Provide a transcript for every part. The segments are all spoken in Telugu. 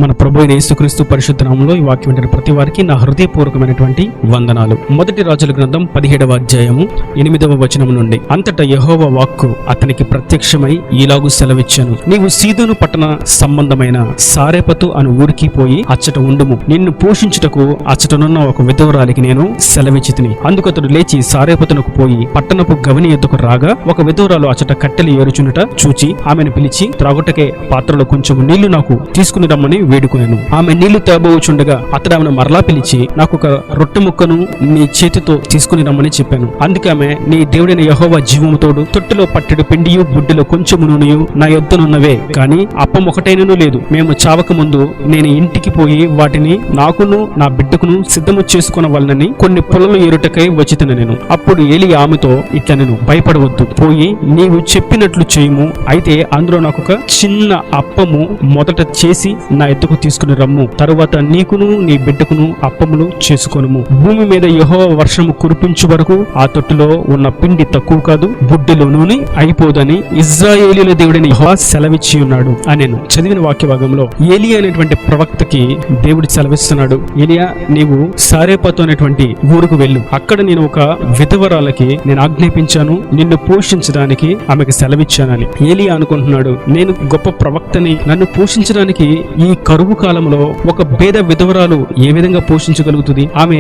మన ప్రభు అయిన యేసుక్రీస్తు పరిశుద్ధ నామములో ఈ వాక్యం వింటున్న ప్రతి వారికి నా హృదయపూర్వకమైనటువంటి వందనాలు. మొదటి రాజుల గ్రంథం 17వ అధ్యాయము 8వ వచనం నుండి, అంతటా యెహోవా వాక్కు అతనికి ప్రత్యక్షమై ఈలాగు సెలవిచ్చాను, నీవు సీదోను పట్టణ సంబంధమైన సారెపతు అను ఊరికి పోయి అచ్చట ఉండుము, నిన్ను పోషించుటకు అచ్చటనున్న ఒక విధవరాలికి నేను సెలవిచ్చితిని. అందుకు అతడు లేచి సారెపతునకు పోయి పట్టణపు గవని ఎద్దుకు రాగా, ఒక విధవరాలు అచ్చట కట్టెలు ఏరుచునుట చూచి ఆమెను పిలిచి, త్రాగుటకే పాత్రలో కొంచెం నీళ్లు నాకు తీసుకుని రమ్మని వేడుకొనెను. ఆమె నీళ్లు తేబోచుండగా అతడు ఆమెను మరలా పిలిచి, నాకు ఒక రొట్టె ముక్కను నీ చేతితో తీసుకుని రమ్మని చెప్పాను. అందుకే ఆమె, నీ దేవుడైన యెహోవా జీవము తోడు, తొట్టిలో పట్టెడు పిండియు బుడ్డిలో కొంచెము నూనెయు నా యొద్దనున్నవే, కాని అప్పం ఒకటైనను లేదు. మేము చావక ముందు నేను ఇంటికి పోయి వాటిని నాకును నా బిడ్డకును సిద్ధము చేసుకొనవలనని కొన్ని పొలలు ఏరుటకై వచ్చితిన నేను. అప్పుడు ఏలీ ఆమెతో ఇట్లా, నేను భయపడవద్దు, పోయి నీవు చెప్పినట్లు చేయుము. అయితే అందులో నాకు ఒక చిన్న అప్పము మొదట చేసి నా ఎద్దుకు తీసుకుని రమ్ము, తరువాత నీకును నీ బిడ్డకును అప్పములు చేసుకొనుము. భూమి మీద యెహోవా వర్షము కురిపించు వరకు ఆ తొట్టులో ఉన్న పిండి తక్కువ కాదు, బుడ్డిలో నూనె అయిపోదని ఇశ్రాయేలీయుల దేవుడైన యెహోవా సెలవిచ్చి ఉన్నాడు అని నేను చదివిన వాక్య భాగంలో ఏలియా అనేటువంటి ప్రవక్తకి దేవుడు సెలవిస్తున్నాడు, ఏలియా నీవు సారెపతు అనేటువంటి ఊరుకు వెళ్ళు, అక్కడ నేను ఒక విధవరాలకి నేను ఆజ్ఞాపించాను, నిన్ను పోషించడానికి ఆమెకు సెలవిచ్చానని. ఏలియా అనుకుంటున్నాడు, నేను గొప్ప ప్రవక్తని, నన్ను పోషించడానికి ఈ కరువు కాలంలో ఒక పేద విధవరాలు ఏ విధంగా పోషించగలుగుతుంది? ఆమె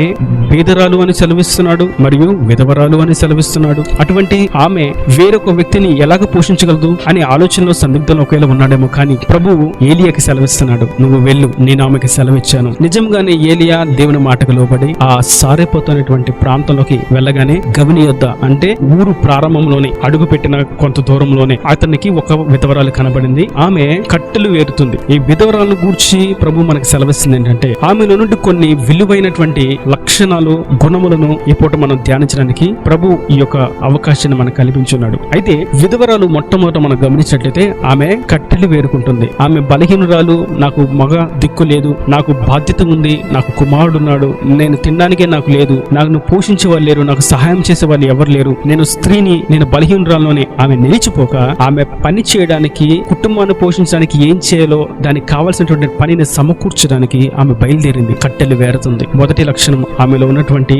పేదరాలు అని సెలవిస్తున్నాడు మరియు విధవరాలు అని సెలవిస్తున్నాడు. అటువంటి ఆమె వేరొక వ్యక్తిని ఎలాగ పోషించగలదు అనే ఆలోచనలో సందిగ్ధంలో ఒకవేళ ఉన్నాడేమో, కానీ ప్రభువు ఏలియాకి సెలవిస్తున్నాడు, నువ్వు వెళ్ళు, నేను ఆమెకి సెలవిచ్చాను. నిజంగానే ఏలియా దేవుని మాటకు లోబడి ఆ సారెపతు అనేటువంటి ప్రాంతంలోకి వెళ్ళగానే గవని యొద్ద, అంటే ఊరు ప్రారంభంలోనే అడుగు పెట్టిన కొంత దూరంలోనే అతనికి ఒక విధవరాలు కనబడింది. ఆమె కట్టెలు వేరుతుంది. ఈ విధవరాలను గూర్చి ప్రభు మనకు సెలవిస్తుంది ఏంటంటే, ఆమెలో నుండి కొన్ని విలువైనటువంటి లక్షణాలు, గుణములను ఈ పూట మనం ధ్యానించడానికి ప్రభు ఈ యొక్క అవకాశాన్ని మనకు కల్పించున్నాడు. అయితే విధవరాలు మొట్టమొదట మనం గమనించినట్లయితే ఆమె కట్టెలు వేరుకుంటుంది. ఆమె బలహీనురాలు, నాకు మగ దిక్కు లేదు, నాకు బాధ్యత ఉంది, నాకు కుమారుడున్నాడు, నేను తినడానికే నాకు లేదు, నాకు పోషించే వాళ్ళు లేరు, నాకు సహాయం చేసే వాళ్ళు ఎవరు లేరు, నేను స్త్రీని, నేను బలహీనురాలని ఆమె నిలిచిపోక ఆమె పని చేయడానికి, కుటుంబాన్ని పోషించడానికి ఏం చేయాలో దానికి కావాల్సినటువంటి పనిని సమకూర్చడానికి ఆమె బయలుదేరింది. కట్టెలు వేరుతుంది. మొదటి లక్షణం, ఆమెలో ఉన్నటువంటి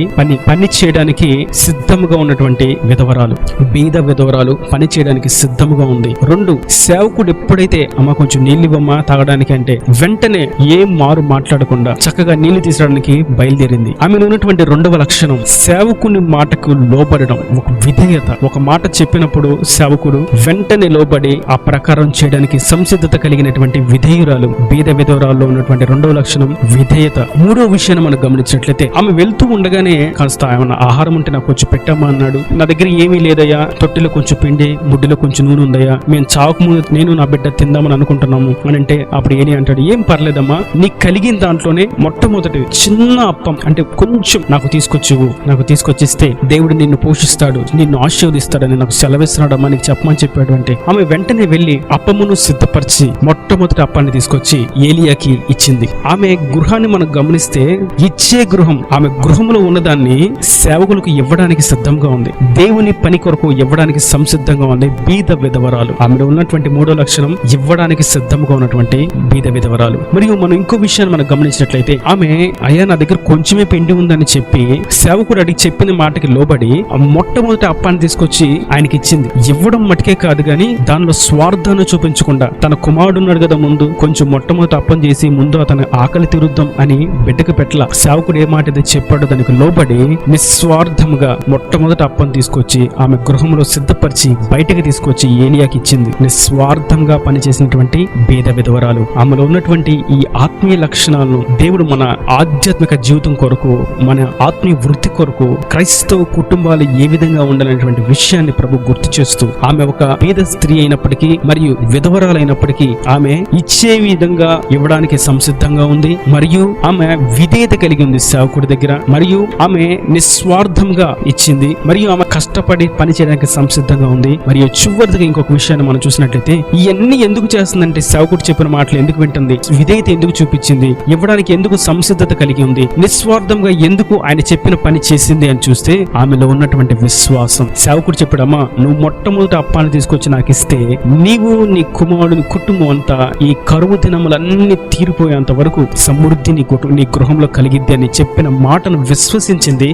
పని చేయడానికి సిద్ధముగా ఉన్నటువంటి విధవరాలు, బీద విధవరాలు పని చేయడానికి సిద్ధముగా ఉంది. 2, సేవకుడు ఎప్పుడైతే అమ్మ కొంచెం నీళ్ళు ఇవ్వమ్మా తాగడానికి అంటే వెంటనే ఏం మారు మాట్లాడకుండా చక్కగా నీళ్లు తీసుకురావడానికి బయలుదేరింది. ఆమెలో ఉన్నటువంటి 2వ లక్షణం, సేవకుని మాటకు లోబడడం, ఒక విధేయత. ఒక మాట చెప్పినప్పుడు సేవకుడు వెంటనే లోబడి ఆ ప్రకారం చేయడానికి సంసిద్ధత కలిగినటువంటి విధేయురాలు. బీద విధవరాల్లో ఉన్నటువంటి 2వ లక్షణం విధేయత. 3వ విషయాన్ని మనం గమనించినట్లయితే, ఆమె వెళ్తూ ఉండగానే కాస్త ఏమన్నా ఆహారం ఉంటే నాకు కొంచెం పెట్టమ్మా అన్నాడు. నా దగ్గర ఏమీ లేదయ్యా, తొట్టిలో కొంచెం పిండి బుడ్డిలో కొంచెం నూనె ఉందయ్యా, మేము చావుకు ముందు నేను నా బిడ్డ తిందామని అనుకుంటున్నాము అని అంటే, అప్పుడు ఏని అంటాడు, ఏం పర్లేదమ్మా, నీకు కలిగిన దాంట్లోనే మొట్టమొదటి చిన్న అప్పం అంటే కొంచెం నాకు తీసుకొచ్చిస్తే దేవుడు నిన్ను పోషిస్తాడు, నిన్ను ఆశీర్వదిస్తాడని నాకు సెలవిస్తున్నాడమ్మా, నీకు చెప్పమని చెప్పాడు. అంటే ఆమె వెంటనే వెళ్లి అప్పమును సిద్ధపరిచి మొట్టమొదటి అప్పాన్ని తీసుకొచ్చి ఏలియాకి ఇచ్చింది. ఆమె గృహాన్ని మనం గమనిస్తే, ఇచ్చే గృహం, ఆమె గృహంలో ఉన్నదాన్ని సేవకులకు ఇవ్వడానికి సిద్ధంగా ఉంది, దేవుని పని కొరకు ఇవ్వడానికి సంసిద్ధంగా ఉంది. బీద విధవరాలు, ఆమెలో ఉన్నటువంటి 3వ లక్షణం ఇవ్వడానికి సిద్ధంగా ఉన్నటువంటి బీద విధవరాలు. మరియు మనం ఇంకో విషయాన్ని మనం గమనించినట్లయితే, ఆమె అయ్యా నా దగ్గర కొంచెమే పిండి ఉందని చెప్పి సేవకుడు అడిగి చెప్పిన మాటకి లోబడి మొట్టమొదటి అప్పాన్ని తీసుకొచ్చి ఆయనకి ఇచ్చింది. ఇవ్వడం మటుకే కాదు గాని దానిలో స్వార్థాన్ని చూపించకుండా, తన కుమారుడు ఉన్నాడు కదా ముందు, కొంచెం మొట్టమొదటి అప్పం చేసి ముందు అతని ఆకలి తీరుద్దాం అని బిడ్డకు పెట్టల. సేవకుడు ఏ మాట అయితే చెప్పాడో దానికి లోబడి నిస్వార్థముగా మొట్టమొదటి అప్పం తీసుకొచ్చి ఆమె గృహంలో సిద్ధపరిచి బయటకు తీసుకొచ్చి ఏలియాకి ఇచ్చింది. నిస్వార్థంగా పనిచేసినటువంటి బీద విధవరాలు. ఆమెలో ఉన్నటువంటి ఈ ఆత్మీయ లక్షణాలను దేవుడు మన ఆధ్యాత్మిక జీవితం కొరకు, మన ఆత్మీయ వృత్తి కొరకు, క్రైస్తవ కుటుంబాలు ఏ విధంగా ఉండాలనేటువంటి విషయాన్ని ప్రభు గుర్తు చేస్తూ, ఆమె ఒక పేద స్త్రీ అయినప్పటికీ మరియు విధవరాలైనప్పటికీ ఆమె ఇచ్చే విధంగా ఇవ్వడానికి సంసిద్ధంగా ఉంది. మరియు ఆమె విధేయత కలిగి ఉంది సేవకుడి దగ్గర, మరియు ఆమె నిస్వార్థంగా ఇచ్చింది, మరియు ఆమె కష్టపడి పని చేయడానికి సంసిద్ధంగా ఉంది. మరియు చివరిగా ఇంకొక విషయాన్ని మనం చూసినట్లయితే, ఇవన్నీ ఎందుకు చేస్తుందంటే, సేవకుడు చెప్పిన మాటలు ఎందుకు వింటుంది, విధేయత ఎందుకు చూపించింది, ఇవ్వడానికి ఎందుకు సంసిద్ధత కలిగి ఉంది, నిస్వార్థంగా ఎందుకు ఆయన చెప్పిన పని చేసింది అని చూస్తే ఆమెలో ఉన్నటువంటి విశ్వాసం. సేవకుడు చెప్పాడమ్మా, నువ్వు మొట్టమొదటి అప్పాన్ని తీసుకొచ్చి నాకు ఇస్తే నీవు నీ కుమారుడు కుటుంబం అంతా ఈ కరువు దినములన్నీ అన్ని తీరిపోయేంత వరకు సమృద్ధి నీ గృహంలో కలిగిద్ది అని చెప్పిన మాటను విశ్వసించింది.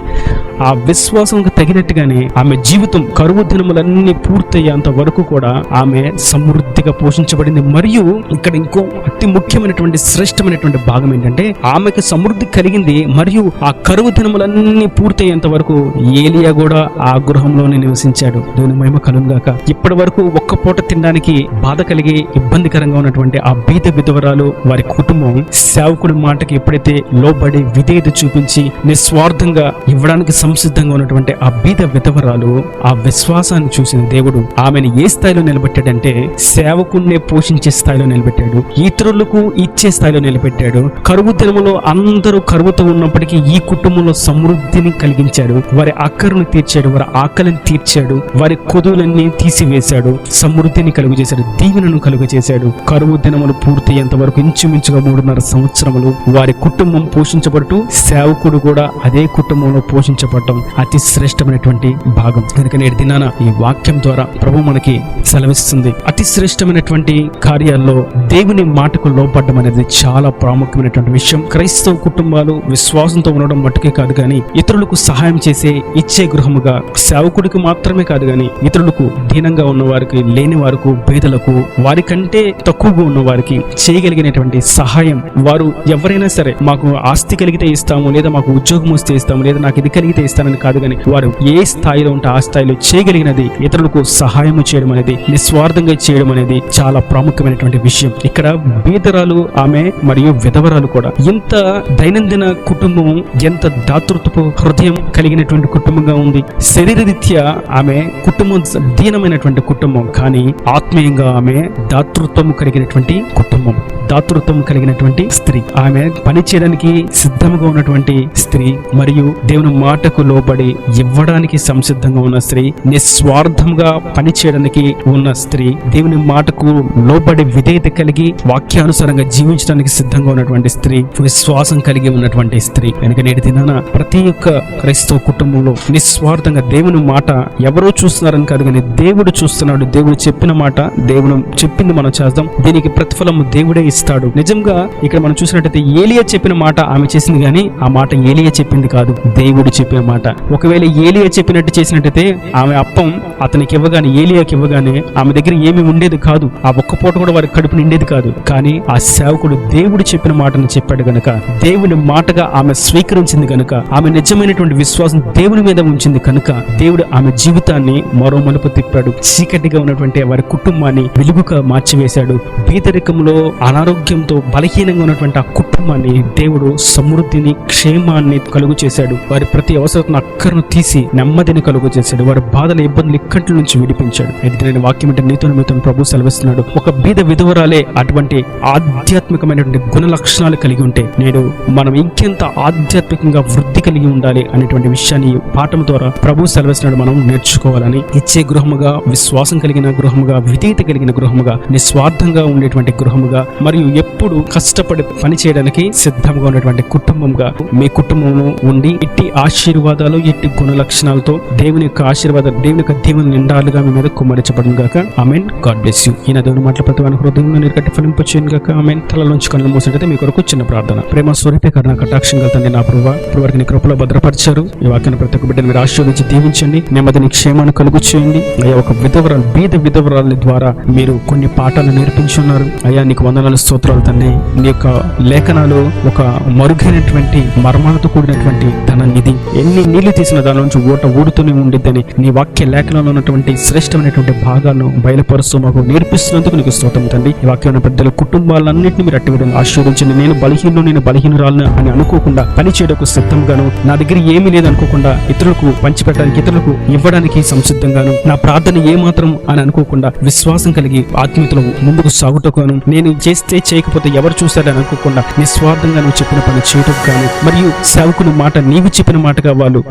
ఆ విశ్వాసంకు తగినట్టుగానే ఆమె జీవితం కరువు దినములన్నీ పూర్తయ్యేంత వరకు కూడా ఆమె సమృద్ధిగా పోషించబడింది. మరియు ఇక్కడ ఇంకో అతి ముఖ్యమైనటువంటి శ్రేష్టమైనటువంటి భాగం ఏంటంటే, ఆమెకు సమృద్ధి కలిగింది మరియు ఆ కరువు దినములన్నీ పూర్తయ్యేంత వరకు ఏలియా కూడా ఆ గృహంలోనే నివసించాడు. దేవుని మహిమ కలుగుగాక. ఇప్పటి వరకు ఒక్క పూట తినడానికి బాధ కలిగి ఇబ్బందికరంగా ఉన్నటువంటి ఆ బీద విధవరాలు వారి కుటుంబం సేవకుడి మాటకి ఎప్పుడైతే లోబడి విధేయత చూపించి నిస్వార్థంగా ఇవ్వడానికి సంసిద్ధంగా ఉన్నటువంటి ఆ బీద విధవరాలు ఆ విశ్వాసాన్ని చూసిన దేవుడు ఆమెను ఏ స్థాయిలో నిలబెట్టాడంటే, సేవకుడినే పోషించే స్థాయిలో నిలబెట్టాడు, ఇతరులకు ఇచ్చే స్థాయిలో నిలబెట్టాడు. కరువు దినములో అందరూ కరువుతో ఉన్నప్పటికీ ఈ కుటుంబంలో సమృద్ధిని కలిగించాడు. వారి అక్కరును తీర్చాడు, వారి ఆకలిని తీర్చాడు, వారి కొదువులన్నీ తీసివేశాడు, సమృద్ధిని కలుగు చేశాడు, దీవెనను కలుగు చేశాడు. కరువు దినములు పూర్తయ్యేంత వరకు ఇంచుమించుగా 3.5 సంవత్సరములు వారి కుటుంబం పోషించబడుతూ సేవకుడు కూడా అదే కుటుంబంలో పోషించబడటం అతి శ్రేష్టమైనటువంటి భాగం. కనుక నేటి దినాన ఈ వాక్యం ద్వారా ప్రభు మనకి సెలవిస్తుంది, అతి శ్రేష్టమైనటువంటి కార్యాల్లో దేవుని మాటకు లోపడడం అనేది చాలా ప్రాముఖ్యమైనటువంటి విషయం. క్రైస్తవ కుటుంబాలు విశ్వాసంతో ఉండడం మట్టుకే కాదు కానీ ఇతరులకు సహాయం చేసే ఇచ్చే గృహముగా, సేవకుడికి మాత్రమే కాదు కానీ ఇతరులకు దీనంగా ఉన్న వారికి, లేని వారికి, పేదలకు, వారికంటే తక్కువగా ఉన్న వారికి చేయగలిగినటువంటి సహాయం. వారు ఎవరైనా సరే మాకు ఆస్తి కలిగితే ఇస్తాము, లేదా మాకు ఉద్యోగం వస్తే ఇస్తాము, లేదా నాకు ఇది కలిగితే ఇస్తానని కాదు కానీ వారు ఏ స్థాయిలో ఉంటే ఆ స్థాయిలో చేయగలిగినది ఇతరులకు సహాయం చేయడం అనేది, నిస్వార్థంగా చేయడం అనేది చాలా ప్రాముఖ్యమైనటువంటి విషయం. ఇక్కడ బీదరాలు ఆమె మరియు విధవరాలు కూడా ఇంత దైనందిన కుటుంబం, ఎంత దాతృత్వపు హృదయం కలిగినటువంటి కుటుంబంగా ఉంది. శరీరరీత్యా ఆమె కుటుంబం దీనమైనటువంటి కుటుంబం, కానీ ఆత్మీయంగా ఆమె దాతృత్వం కలిగినటువంటి కుటుంబం, దాతృత్వం కలిగినటువంటి స్త్రీ. ఆమె పని చేయడానికి సిద్ధంగా ఉన్నటువంటి స్త్రీ మరియు దేవుని మాటకు లోబడి ఇవ్వడానికి సంసిద్ధంగా ఉన్న స్త్రీ, నిస్వార్థంగా పని చేయడానికి ఉన్న స్త్రీ, దేవుని మాటకు లోబడి విధేయత కలిగి వాక్యానుసారంగా జీవించడానికి సిద్ధంగా ఉన్నటువంటి స్త్రీ, విశ్వాసం కలిగి ఉన్నటువంటి స్త్రీ. కనుక నేటి దినాన ప్రతి ఒక్క క్రైస్తవ కుటుంబంలో నిస్వార్థంగా దేవుని మాట ఎవరో చూస్తున్నారని కాదు కానీ దేవుడు చూస్తున్నాడు. దేవుడు చెప్పిన మాట, దేవుడు చెప్పింది మనం చేద్దాం, దీనికి ప్రతిఫలం దేవుడే ఇస్తాడు. నిజంగా ఇక్కడ మనం చూసినట్టయితే ఏలియా చెప్పిన మాట ఆమె చేసింది, కానీ ఆ మాట ఏలియా చెప్పింది కాదు, దేవుడు చెప్పిన మాట. ఒకవేళ ఏలియా చెప్పినట్టు చేసినట్టయితే ఆమె అప్పం అతనికి ఇవ్వగానే, ఏలియాకి ఇవ్వగానే ఆమె దగ్గర ఏమీ ఉండేది కాదు, ఆ ఒక్క పూట కూడా వారికి కడుపు నిండేది కాదు. కానీ ఆ సేవకుడు దేవుడు చెప్పిన మాటను చెప్పాడు గనుక, దేవుని మాటగా ఆమె స్వీకరించింది గనుక, ఆమె నిజమైనటువంటి విశ్వాసం దేవుని మీద ఉంచింది కనుక దేవుడు ఆమె జీవితాన్ని మరో మలుపు తిప్పాడు. చీకటిగా ఉన్నటువంటి వారి కుటుంబాన్ని వెలుగుగా మార్చివేశాడు. పేదరికంలో అనారోగ్యంతో బలహీనంగా ఉన్నటువంటి ఆ కుటుంబాన్ని దేవుడు సమృద్ధిని, క్షేమాన్ని కలుగు చేశాడు. వారి ప్రతి అవసరం అక్కరను తీసి నెమ్మదిని కలుగు చేశాడు. వారి బాధల, ఇబ్బందులు ఇక్కడి నుంచి విడిపించాడు. అయితే నేను వాక్యం అంటే మీతో ప్రభు సెలవిస్తున్నాడు, ఒక బీద విధవరాలే అటువంటి ఆధ్యాత్మికమైనటువంటి గుణ లక్షణాలు కలిగి ఉంటే నేడు మనం ఇంకెంత ఆధ్యాత్మికంగా వృద్ధి కలిగి ఉండాలి అనేటువంటి విషయాన్ని పాఠం ద్వారా ప్రభు సెలవిస్తున్నాడు మనం నేర్చుకోవాలని. ఇచ్చే గృహముగా, విశ్వాసం కలిగిన గృహముగా, విధేయత కలిగిన గృహముగా, నిస్వార్థంగా ఉండేటువంటి గృహముగా, మరియు ఎప్పుడు కష్టపడి పని చేయడానికి సిద్ధంగా ఉన్నటువంటి కుటుంబంగా మీ కుటుంబంలో ఉండి ఇట్టి ఆశీర్వాదాలు, ఇట్టి గుణ లక్షణాలతో దేవుని యొక్క ఆశీర్వాదాలు, దేవుని యొక్క దీవెనలు నిండాలుగా మీ మీద కుమ్మరించబడును గాక. ఆమేన్. God bless you. ఈయన దేవుని మాటల ప్రతి వారి హృదయంలో నీరు కట్టి ఫలింపచేయను గాక. ఆమేన్. తలలోంచి కళ్ళు మూసినట్లయితే మీ కొరకు చిన్న ప్రార్థన. ప్రేమ స్వరూపే కరుణ కటాక్షం గల తండ్రి, నా ప్రభువా, ఇప్పటివరకు నీ కృపలో భద్రపరిచారు. ఈ వాక్యాన్ని ప్రతి ఒక్క బిడ్డను మీరు ఆశీర్వదించి దీవించండి, నెమ్మదిని, క్షేమాన్ని కలుగు చేయండి. అయ్యా, ఒక విధవరాలు, బీద విధవరాల ద్వారా మీరు కొన్ని పాఠాలు నేర్పించున్నారు. అయ్యా, నీకు వందనాలు, స్తోత్రాలు తండ్రి. నీ యొక్క లేఖనాలు ఒక మరుగైనటువంటి మర్మాలతో కూడినటువంటి ధన నిధి. ఎన్ని నీళ్లు తీసిన దాని నుంచి ఊడుతూనే ఉండిద్దని నీ వాక్య లేఖనంలో ఉన్నటువంటి శ్రేష్టమైనటువంటి భాగాలను బయలుపరుస్తూ మాకు నేర్పిస్తున్నందుకు నీకు స్తోత్రం తండ్రి. ఈ వాక్యం పెద్దల కుటుంబాలన్నింటినీ మీరు అట్టి విధంగా ఆశీర్వదించండి. నేను బలహీనురాలను అని అనుకోకుండా పని చేయడానికి సిద్ధంగాను, నా దగ్గర ఏమీ లేదు అనుకోకుండా ఇతరులకు పంచిపెట్టడానికి, ఇతరులకు ఇవ్వడానికి సంసిద్ధంగాను, నా ప్రార్థన ఏమాత్రం అని అనుకోకుండా విశ్వాసం కలిగి ఆత్మీయతలో ముందుకు సాగుటకును, నేను చేస్తే చేయకపోతే ఎవరు చూస్తారని అనుకోకుండా నిస్వార్థంగా నువ్వు చెప్పిన పని చేయటకు గాను, మరియు సేవకుని మాట నీవు చెప్పిన మాటగా వాళ్ళు